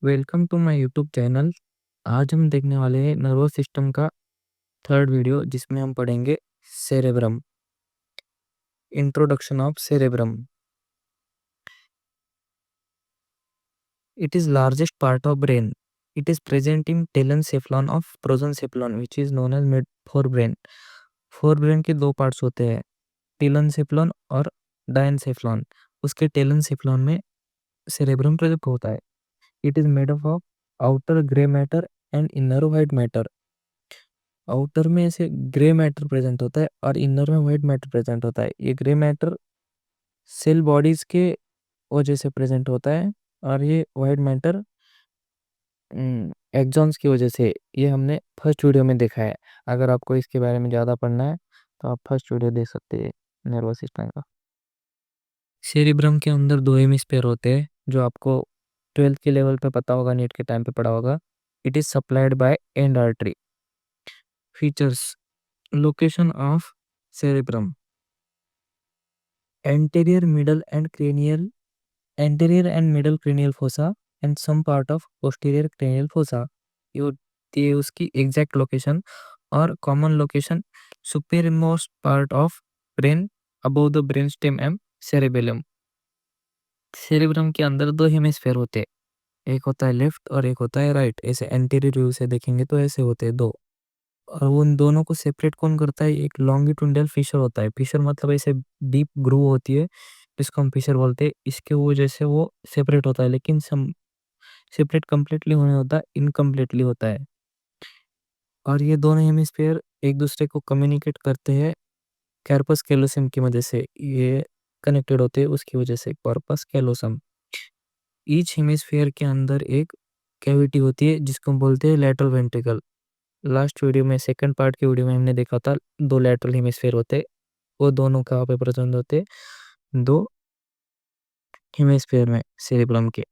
Welcome to my YouTube channel. आज हम देखने वाले हैं नर्वस सिस्टम का थर्ड वीडियो, जिसमें हम पढ़ेंगे cerebrum. Introduction of cerebrum. It is largest part of brain. It is present in telencephalon of prosencephalon which is known as mid fore brain. Fore brain के दो पार्ट्स होते हैं, टेलेनसेफ्लॉन और diencephalon. उसके टेलेनसेफ्लॉन में सेरेब्रम प्रेजेंट होता है। It is made up of outer grey matter and inner white matter. Outer में ऐसे ग्रे मैटर प्रेजेंट होता है और इनर में व्हाइट मैटर प्रेजेंट होता है। ये ग्रे मैटर सेल बॉडीज के वजह से प्रेजेंट होता है और ये व्हाइट मैटर एक्सॉन्स की वजह से। ये हमने फर्स्ट वीडियो में देखा है। अगर आपको इसके बारे में ज़्यादा पढ़ना है तो आप फर्स्ट वीडियो देख सकते हैं नर्वस सिस्टम का। सेरिब्रम के अंदर दो हेमिस्फीयर होते हैं, जो आपको 12th के लेवल पे पता होगा, नीट के टाइम पे पढ़ा होगा। It is supplied by and artery. Features: location of cerebrum: anterior middle and cranial anterior and middle cranial fossa and some part of posterior cranial fossa। ये होती है उसकी एग्जैक्ट लोकेशन। और common location: super most part of brain above the brain stem and cerebellum. Cerebrum के अंदर दो hemisphere होते हैं, एक होता है लेफ्ट और एक होता है राइट। ऐसे एंटीरियर व्यू से देखेंगे तो ऐसे होते हैं दो। और उन दोनों को सेपरेट कौन करता है? एक लॉन्गिट्यूडिनल फिशर होता है। फिशर मतलब ऐसे डीप ग्रूव होती है, जिसको हम फिशर बोलते हैं। इसके वजह से वो सेपरेट होता है, लेकिन सम सेपरेट कंप्लीटली होने होता है, इनकम्प्लीटली होता है। और ये दोनों हेमिस्फेयर एक दूसरे को कम्युनिकेट करते हैं कार्पस कैलोसम की वजह से। ये कनेक्टेड होते हैं उसकी वजह से, कॉर्पस कैलोसम। ईच हेमिस्फेयर के अंदर एक कैविटी होती है, जिसको हम बोलते हैं लैटरल वेंट्रिकल। लास्ट वीडियो में, सेकंड पार्ट की वीडियो में हमने देखा था, दो लैटरल हेमिस्फेयर होते, वो दोनों कहाँ पे प्रेजेंट होते? दो हेमिस्फेयर में सेरिब्रम के।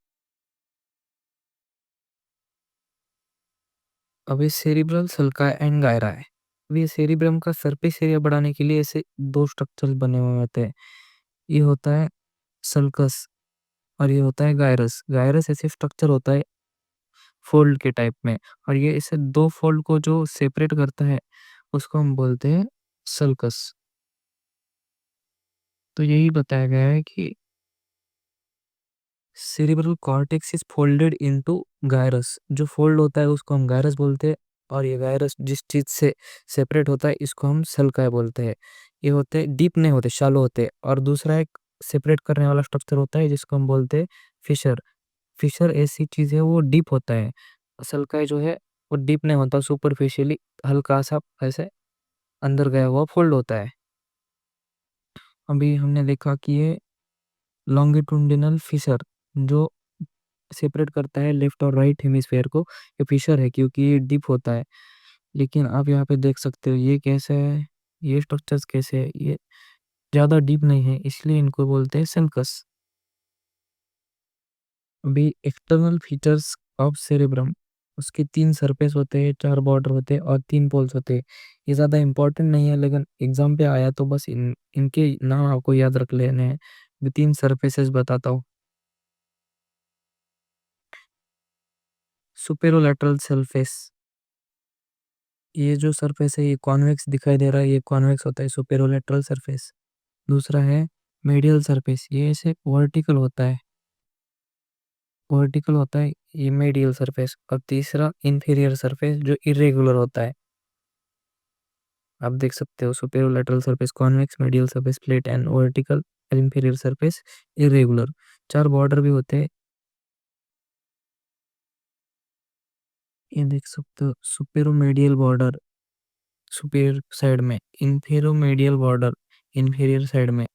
अभी सेरिब्रल सल्का एंड गायरा है। अभी सेरिब्रम का सरफेस एरिया बढ़ाने के लिए ऐसे दो स्ट्रक्चर्स बने हुए होते हैं। ये होता है सल्कस और ये होता है गायरस। गायरस ऐसे स्ट्रक्चर होता है फोल्ड के टाइप में, और ये ऐसे दो फोल्ड को जो सेपरेट करता है उसको हम बोलते हैं सल्कस। तो यही बताया गया है कि cerebral cortex is folded into gyrus. जो फोल्ड होता है उसको हम गायरस बोलते हैं, और ये गायरस जिस चीज से सेपरेट होता है इसको हम सल्काई बोलते हैं। ये होते डीप नहीं होते, शालो होते। और दूसरा एक सेपरेट करने वाला स्ट्रक्चर होता है जिसको हम बोलते हैं फिशर। फिशर ऐसी चीज है, वो डीप होता है। सल्काई जो है वो डीप नहीं होता, सुपरफिशियली हल्का सा ऐसे अंदर गया हुआ फोल्ड होता है। अभी हमने देखा कि ये लॉन्गिट्यूडिनल फिशर जो सेपरेट करता है लेफ्ट और राइट हेमिस्फेयर को, ये फिशर है क्योंकि ये डीप होता है। लेकिन आप यहाँ पे देख सकते हो ये कैसे है, ये स्ट्रक्चर्स कैसे है, ये ज़्यादा डीप नहीं है, इसलिए इनको बोलते हैं सल्कस। अभी एक्सटर्नल फीचर्स ऑफ सेरेब्रम: उसके तीन सरफेस होते हैं, चार बॉर्डर होते हैं और तीन पोल्स होते हैं। ये ज़्यादा इंपॉर्टेंट नहीं है, लेकिन एग्जाम पे आया तो बस इनके नाम आपको याद रख लेने हैं। मैं तीन सरफेसेस बताता हूँ। सुपेरोलैटरल सरफेस, ये जो सरफेस है ये कॉन्वेक्स दिखाई दे रहा है, ये कॉन्वेक्स होता है सुपेरोलैटरल सरफेस। दूसरा है मेडियल सरफेस, ये ऐसे वर्टिकल होता है, वर्टिकल होता है ये मेडियल सरफेस। और तीसरा इंफीरियर सरफेस जो इरेगुलर होता है। आप देख सकते हो superolateral surface convex, medial surface plate and vertical, inferior surface irregular. चार बॉर्डर भी होते हैं, ये देख सकते हो। सुपेरोमेडियल बॉर्डर सुपीरियर साइड में, इंफेरोमेडियल बॉर्डर इंफीरियर साइड में।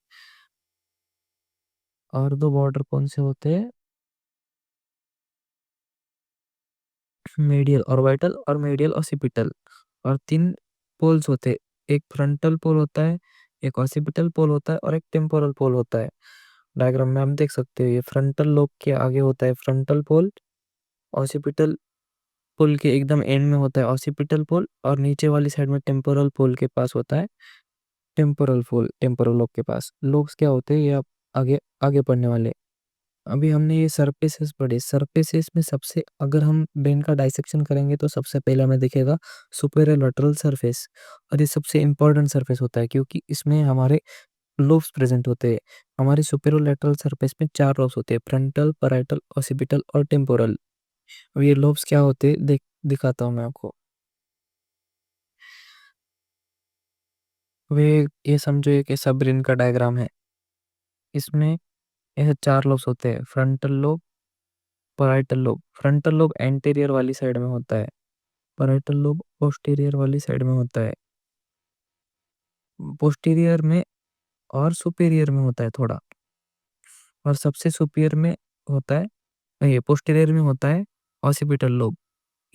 और दो बॉर्डर कौन से होते हैं? मेडियल ऑर्बिटल और मेडियल ऑसिपिटल। और तीन पोल्स होते हैं, एक फ्रंटल पोल होता है, एक ऑसिपिटल पोल होता है और एक टेम्पोरल पोल होता है। डायग्राम में आप देख सकते हो, ये फ्रंटल लोब के आगे होता है फ्रंटल पोल, ऑसिपिटल पोल के एकदम एंड में होता है ऑसिपिटल पोल, और नीचे वाली साइड में टेम्पोरल पोल के पास होता है टेम्पोरल पोल। टेम्पोरल लोब के पास लोब्स क्या होते हैं, ये आप आगे आगे पढ़ने वाले। अभी हमने ये सरफेसेस पढ़े, सरफेसेस में सबसे अगर हम ब्रेन का डाइसेक्शन करेंगे तो सबसे पहले हमें दिखेगा सुपेरियर लैटरल सरफेस। और ये सबसे इम्पोर्टेंट सरफेस होता है क्योंकि इसमें हमारे लोब्स प्रेजेंट होते हैं। हमारे सुपेरियर लैटरल सरफेस में 4 लोब्स होते हैं, फ्रंटल, पैराइटल, ऑसिपिटल और टेम्पोरल। अब ये लोब्स क्या होते हैं दिखाता हूँ मैं आपको। वे ये समझो एक ऐसा ब्रेन का डायग्राम है। इसमें ऐसे 4 लोब्स होते हैं, frontal lobe, parietal lobe. Frontal lobe anterior वाली साइड में होता है, पैराइटल लोब पोस्टीरियर वाली साइड में होता है। पोस्टीरियर में और सुपीरियर में होता है थोड़ा, और सबसे सुपीरियर में होता है, ये पोस्टीरियर में होता है ऑसिपिटल लोब।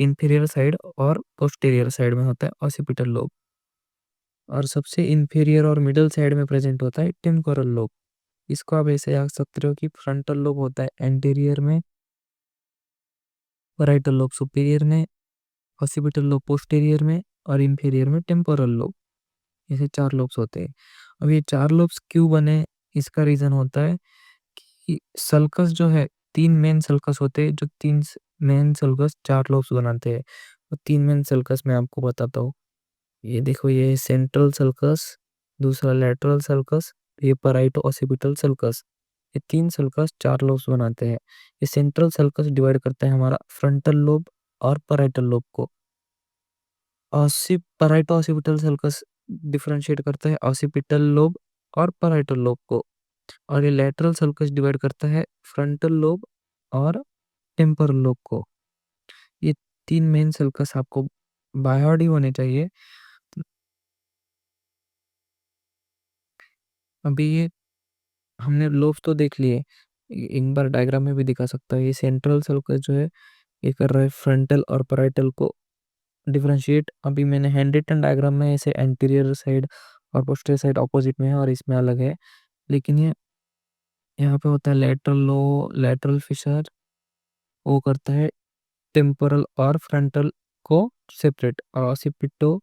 इंफीरियर साइड और पोस्टीरियर साइड में होता है ऑसिपिटल लोब, और सबसे इंफीरियर और मिडल साइड में प्रेजेंट होता है टेम्पोरल लोब। इसको आप ऐसे याद सकते हो कि फ्रंटल लोब होता है एंटीरियर में, पैराइटल लोब सुपीरियर में, ऑसिपिटल लोब पोस्टीरियर में, और इंफीरियर में टेम्पोरल लोब। ऐसे 4 लोब्स होते हैं। अब ये 4 लोब्स क्यों बने, इसका रीजन होता है कि सल्कस जो है, 3 मेन सल्कस होते हैं, जो 3 मेन सल्कस 4 लोब्स बनाते हैं। और 3 मेन सल्कस मैं आपको बताता हूँ। ये देखो, ये सेंट्रल सल्कस, दूसरा लैटरल सल्कस, ये पैराइटो ऑसिपिटल सल्कस। ये 3 सल्कस 4 लोब्स बनाते हैं। ये सेंट्रल सल्कस डिवाइड करता है हमारा फ्रंटल लोब और पैराइटल लोब को। पैराइटो ऑसिपिटल सल्कस डिफरेंशिएट करता है ऑसिपिटल लोब और पैराइटल लोब को। और ये लैटरल सल्कस डिवाइड करता है फ्रंटल लोब और टेम्पोरल लोब को। ये 3 मेन सल्कस आपको बाय हार्ट ही होने चाहिए। अभी ये हमने लोब्स तो देख लिए, एक बार डायग्राम में भी दिखा सकता है। ये सेंट्रल सर्कल जो है, ये कर रहा है फ्रंटल और पैराइटल को डिफरेंशिएट। अभी मैंने हैंड रिटन डायग्राम में ऐसे एंटीरियर साइड और पोस्टीरियर साइड ऑपोजिट में है और इसमें अलग है। लेकिन ये यहाँ पे होता है लेटरल लो, लेटरल फिशर, वो करता है टेम्पोरल और फ्रंटल को सेपरेट। और ऑसिपिटो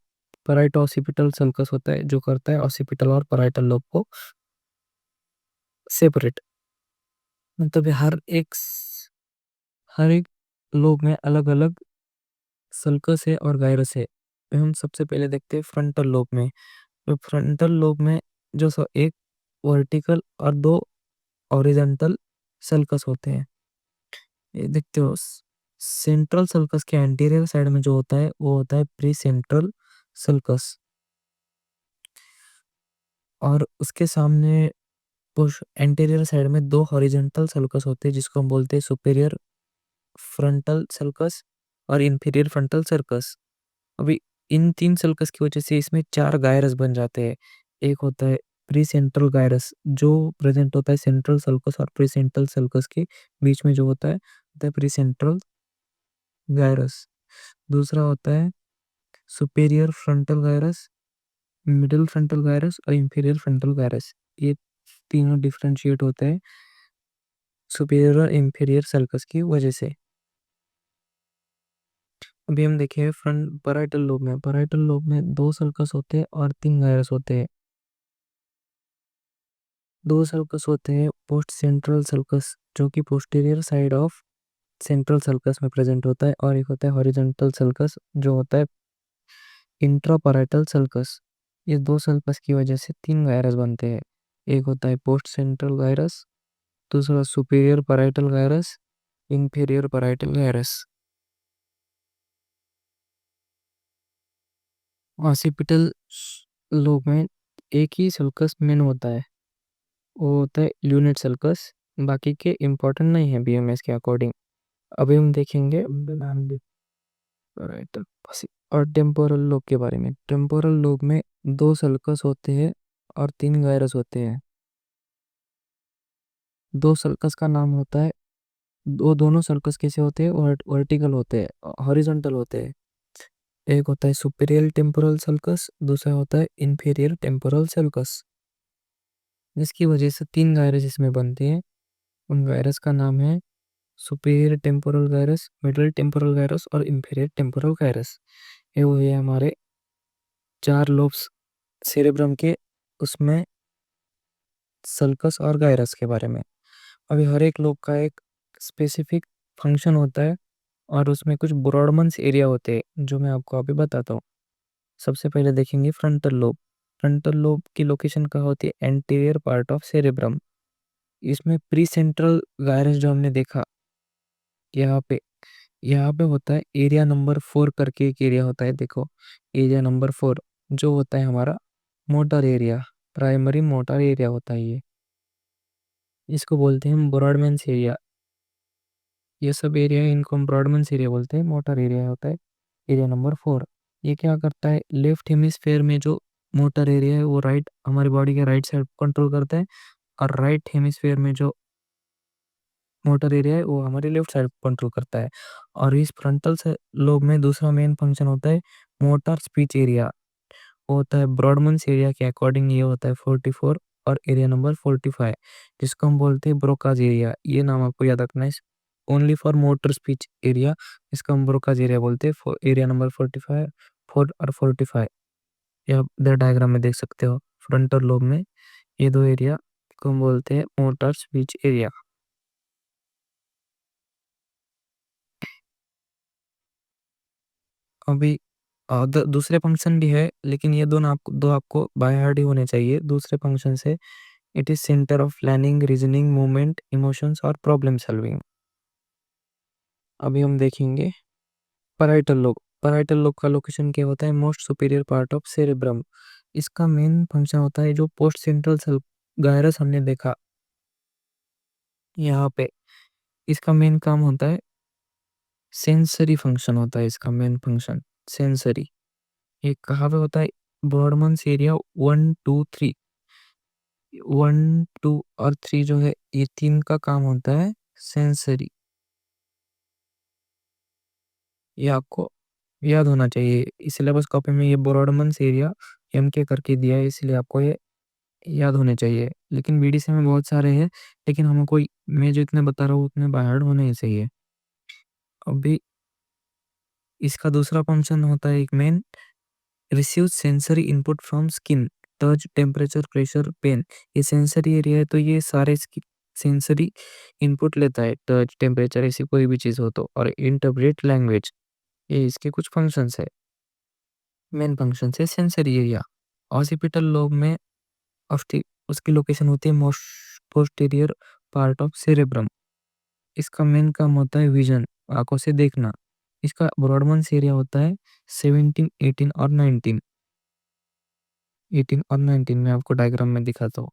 पैराइटो ऑसिपिटल सल्कस होता है जो करता है ऑसिपिटल और पैराइटल लोब को सेपरेट। मतलब हर एक लोब में अलग अलग सल्कस है और गायरस है। तो हम सबसे पहले देखते हैं फ्रंटल लोब में। तो फ्रंटल लोब में एक वर्टिकल और 2 हॉरिजॉन्टल सल्कस होते हैं। ये देखते हो, सेंट्रल सल्कस के एंटीरियर साइड में जो होता है वो होता है प्री सेंट्रल सल्कस। और उसके सामने पुश एंटीरियर साइड में 2 हॉरिजॉन्टल सल्कस होते हैं जिसको हम बोलते हैं सुपीरियर फ्रंटल सल्कस और इंफीरियर फ्रंटल सर्कस। अभी इन 3 सल्कस की वजह से इसमें 4 गायरस बन जाते हैं। एक होता है प्री सेंट्रल गायरस जो प्रेजेंट होता है सेंट्रल सल्कस और प्री सेंट्रल सल्कस के बीच में जो होता है प्री सेंट्रल गायरस। दूसरा होता है superior frontal gyrus, middle frontal gyrus और इंफीरियर फ्रंटल गायरस। ये तीनों डिफरेंशिएट होते हैं सुपेरियर और इंफीरियर सल्कस की वजह से। अभी हम देखें फ्रंट पैराइटल लोब में 2 सल्कस होते हैं और 3 गायरस होते हैं। 2 सल्कस होते हैं पोस्ट सेंट्रल सल्कस जो कि posterior side of central sulcus में प्रेजेंट होता है, और एक होता है हॉरिजॉन्टल सल्कस जो होता है इंट्रापैराइटल सल्कस। ये 2 सल्कस की वजह से 3 गायरस बनते हैं। एक होता है पोस्ट सेंट्रल गायरस, दूसरा superior parietal gyrus, inferior parietal gyrus. Occipital lobe में एक ही सल्कस मेन होता है, वो होता है ल्यूनेट सर्कस। बाकी के इम्पोर्टेंट नहीं है बीएमएस के अकॉर्डिंग। अभी हम देखेंगे Parietal और टेम्पोरल लोब के बारे में। टेम्पोरल लोब में 2 सल्कस होते हैं और 3 गायरस होते हैं। 2 सल्कस का नाम होता है, दोनों सल्कस कैसे होते हैं, वर्टिकल होते हैं, हॉरिजॉन्टल होते हैं। एक होता है सुपीरियर टेम्पोरल सल्कस, दूसरा होता है इंफीरियर टेम्पोरल सल्कस, जिसकी वजह से 3 गायरस इसमें बनते हैं। उन गायरस का नाम है superior temporal gyrus, middle temporal gyrus और इंफीरियर टेम्पोरल गायरस। ये वो है हमारे 4 लोब्स सेरेब्रम के, उसमें सल्कस और गायरस के बारे में। अभी हर एक लोब का एक स्पेसिफिक फंक्शन होता है और उसमें कुछ ब्रॉडमन्स एरिया होते हैं जो मैं आपको अभी बताता हूँ। सबसे पहले देखेंगे फ्रंटल लोब। फ्रंटल लोब की लोकेशन कहाँ होती है? Anterior part of cerebrum. इसमें प्री सेंट्रल गायरस जो हमने देखा, यहाँ पे यहाँ पे होता है एरिया नंबर 4 करके एक एरिया होता है, देखो एरिया नंबर 4 जो होता है हमारा motor area, primary motor area होता है ये। इसको बोलते हैं हम ब्रॉडमैंस एरिया। ये सब एरिया इनको हम ब्रॉडमैंस एरिया बोलते हैं। मोटर एरिया होता है एरिया नंबर 4। ये क्या करता है? लेफ्ट हेमिस्फेयर में जो मोटर एरिया है वो राइट, हमारी बॉडी के राइट साइड कंट्रोल करता है, और राइट हेमिस्फेयर में जो मोटर एरिया है वो हमारे लेफ्ट साइड कंट्रोल करता है। और इस फ्रंटल से लोब में दूसरा मेन फंक्शन होता है मोटर स्पीच एरिया। वो होता है ब्रॉडमन्स एरिया के अकॉर्डिंग, ये होता है 44 और एरिया नंबर 45, जिसको हम बोलते हैं ब्रोकाज एरिया। ये नाम आपको याद रखना है, only for motor speech area. इसका हम ब्रोकाज एरिया बोलते हैं। एरिया नंबर 45, 4 और 45, ये आप इधर डायग्राम में देख सकते हो। फ्रंटल लोब में ये दो एरिया को हम बोलते हैं मोटर स्पीच एरिया। अभी दूसरे फंक्शन भी है, लेकिन ये दोनों आपको बाय हार्ट ही होने चाहिए दूसरे फंक्शन से। It is centre of planning, reasoning, movement, emotions और प्रॉब्लम सॉल्विंग। अभी हम देखेंगे पैराइटल लोब। पैराइटल लोब का लोकेशन क्या होता है? Most superior part of cerebrum. इसका मेन फंक्शन होता है जो पोस्ट सेंट्रल सेल गायरस हमने देखा यहाँ पे। इसका मेन काम होता है सेंसरी फंक्शन होता है। इसका मेन फंक्शन सेंसरी। ये कहाँ पे होता है? ब्रॉडमन्स एरिया 1 2 3। 1 2 और 3 जो है, ये तीन का काम होता है सेंसरी। ये आपको याद होना चाहिए। इस सिलेबस कॉपी में ये ब्रॉडमन्स एरिया एम के करके दिया है, इसलिए आपको ये याद होने चाहिए। लेकिन बीडीसी में बहुत सारे हैं, लेकिन हमको मैं जो इतने बता रहा हूँ उतने बाय हार्ट होने ही चाहिए। अभी इसका दूसरा फंक्शन होता है एक main, receive sensory input from skin, touch, temperature, pressure, pain. ये सेंसरी एरिया है तो ये सारे सेंसरी इनपुट लेता है, टच, टेम्परेचर, ऐसी कोई भी चीज़ हो तो, और इंटरप्रेट लैंग्वेज। ये इसके कुछ फंक्शंस है। मेन फंक्शन है सेंसरी एरिया। ऑसिपिटल लोब में उसकी लोकेशन होती है most posterior part of cerebrum. इसका मेन काम होता है विजन, आंखों से देखना। इसका ब्रॉडमन्स एरिया होता है 17, 18 और 19। 18 और 19 में आपको डायग्राम में दिखाता हूँ।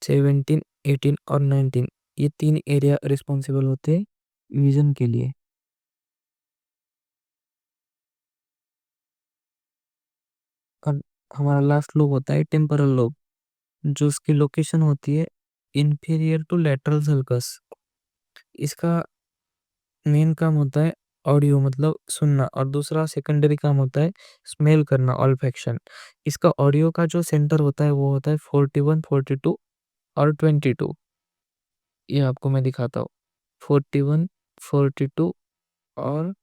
17, 18 और 19, ये तीन एरिया रिस्पॉन्सिबल होते हैं विजन के लिए। और हमारा लास्ट लोब होता है टेम्पोरल लोब, जो उसकी लोकेशन होती है इंफीरियर टू लेटरल सल्कस। इसका मेन काम होता है ऑडियो, मतलब सुनना, और दूसरा सेकेंडरी काम होता है स्मेल करना, ऑल्फैक्शन। इसका ऑडियो का जो सेंटर होता है वो होता है 41, 42 और 22। ये आपको मैं दिखाता हूँ। 41, 42 और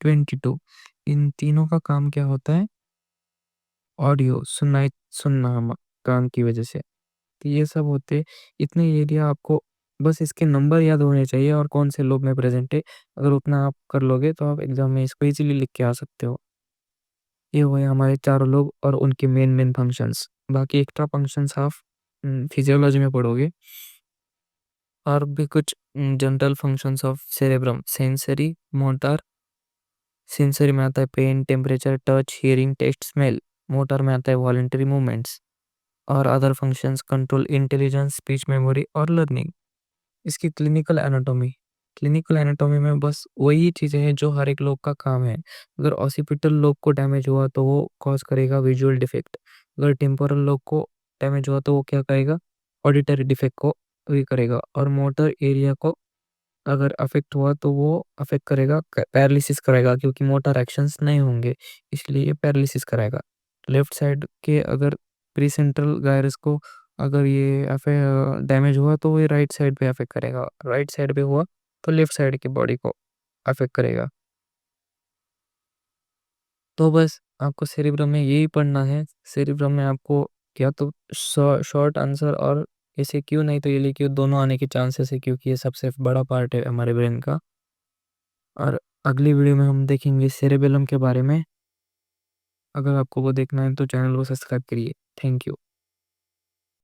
22, इन तीनों का काम क्या होता है? ऑडियो सुनना, सुनना हम कान की वजह से। तो ये सब होते इतने एरिया आपको बस इसके नंबर याद होने चाहिए और कौन से लोब में प्रेजेंट है। अगर उतना आप कर लोगे तो आप एग्जाम में इसको इजीली लिख के आ सकते हो। ये हुए हमारे चारों लोब और उनके मेन मेन फंक्शंस। बाकी एक्स्ट्रा फंक्शंस आप फिजियोलॉजी में पढ़ोगे। और भी कुछ general functions of cerebrum, sensory, motor. Sensory में आता है pain, temperature, touch, hearing, taste, smell. Motor में आता है वॉलंटरी मूवमेंट्स। और other functions control, intelligence, speech, memory और लर्निंग। इसकी क्लिनिकल एनाटॉमी में बस वही चीज़ें हैं जो हर एक लोग का काम है। अगर ऑसिपिटल लोब को डैमेज हुआ तो वो कॉज करेगा विजुअल डिफेक्ट। अगर टेम्पोरल लोब को डैमेज हुआ तो वो क्या करेगा? ऑडिटरी डिफेक्ट को ये करेगा। और मोटर एरिया को अगर अफेक्ट हुआ तो वो अफेक्ट करेगा, पैरालिसिस करेगा, क्योंकि मोटर एक्शंस नहीं होंगे, इसलिए ये पैरालिसिस कराएगा। लेफ्ट साइड के अगर प्री सेंट्रल गायरस को अगर ये डैमेज हुआ तो ये राइट साइड पे अफेक्ट करेगा, राइट साइड पे हुआ तो लेफ्ट साइड की बॉडी को अफेक्ट करेगा। तो बस आपको सेरिब्रम में यही पढ़ना है। सेरिब्रम में आपको क्या तो शॉर्ट आंसर और ऐसे क्यों नहीं तो ये क्यों दोनों आने के चांसेस है, क्योंकि ये सबसे बड़ा पार्ट है हमारे ब्रेन का। और अगली वीडियो में हम देखेंगे सेरेबेलम के बारे में। अगर आपको वो देखना है तो चैनल को सब्सक्राइब करिए। Thank you.